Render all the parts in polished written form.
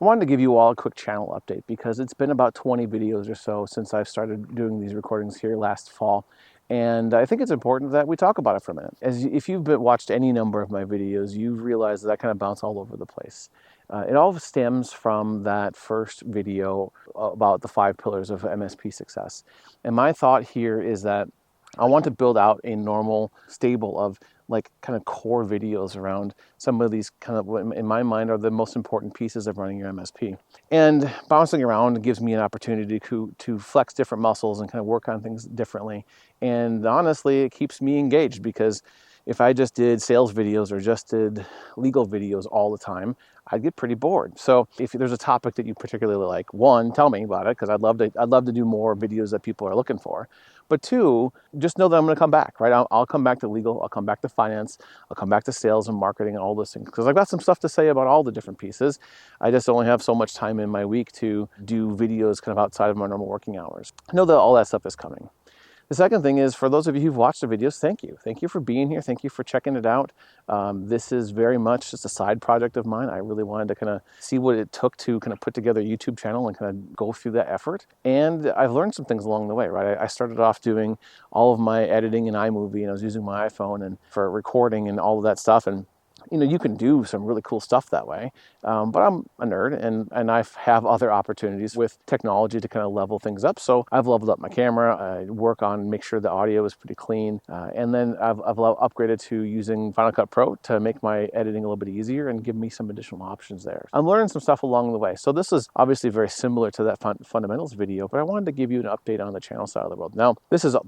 I wanted to give you all a quick channel update because it's been about 20 videos or so since I've started doing these recordings here last fall. And I think it's important that we talk about it for a minute. If you've watched any number of my videos, you've realized that I kind of bounce all over the place. It all stems from that first video about the 5 pillars of MSP success. And my thought here is that I want to build out a normal stable of like kind of core videos around some of these kind of, in my mind, are the most important pieces of running your MSP. And bouncing around gives me an opportunity to flex different muscles and kind of work on things differently. And honestly, it keeps me engaged because if I just did sales videos or just did legal videos all the time, I'd get pretty bored. So if there's a topic that you particularly like, one, tell me about it because I'd love to do more videos that people are looking for. But two, just know that I'm going to come back, right? I'll come back to legal, I'll come back to finance, I'll come back to sales and marketing and all those things because I've got some stuff to say about all the different pieces. I just only have so much time in my week to do videos kind of outside of my normal working hours. Know that all that stuff is coming. The second thing is, for those of you who've watched the videos, thank you. Thank you for being here. Thank you for checking it out. This is very much just a side project of mine. I really wanted to kind of see what it took to kind of put together a YouTube channel and kind of go through that effort. And I've learned some things along the way, right? I started off doing all of my editing in iMovie, and I was using my iPhone and for recording and all of that stuff. And you can do some really cool stuff that way, but I'm a nerd and I have other opportunities with technology to kind of level things up. So I've leveled up my camera, I work on make sure the audio is pretty clean, and then I've upgraded to using Final Cut Pro to make my editing a little bit easier and give me some additional options there. I'm learning some stuff along the way. So this is obviously very similar to that fundamentals video, but I wanted to give you an update on the channel side of the world. Now,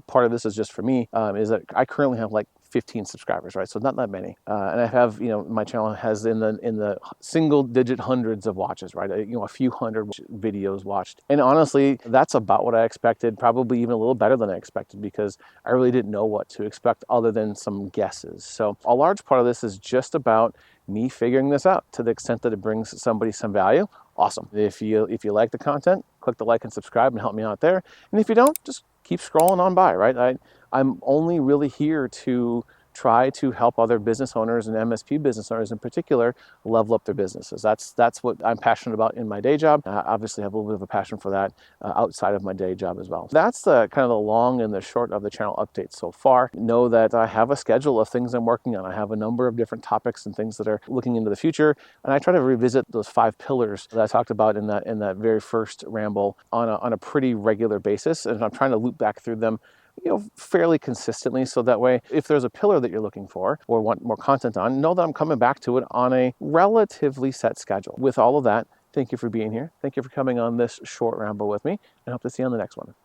part of this is just for me, is that I currently have like 15 subscribers, right? So not that many. And I have, my channel has in the single digit hundreds of watches, right? A few hundred videos watched. And honestly, that's about what I expected, probably even a little better than I expected because I really didn't know what to expect other than some guesses. So a large part of this is just about me figuring this out to the extent that it brings somebody some value. Awesome. If you like the content, click the like and subscribe and help me out there. And if you don't, just keep scrolling on by, right? I'm only really here to try to help other business owners and MSP business owners in particular level up their businesses. That's what I'm passionate about in my day job. I obviously have a little bit of a passion for that outside of my day job as well. That's the kind of the long and the short of the channel update so far. Know that I have a schedule of things I'm working on. I have a number of different topics and things that are looking into the future, and I try to revisit those 5 pillars that I talked about in that very first ramble on a pretty regular basis, and I'm trying to loop back through them fairly consistently, so that way if there's a pillar that you're looking for or want more content on, know that I'm coming back to it on a relatively set schedule. With all of that, thank you for being here. Thank you for coming on this short ramble with me, and hope to see you on the next one.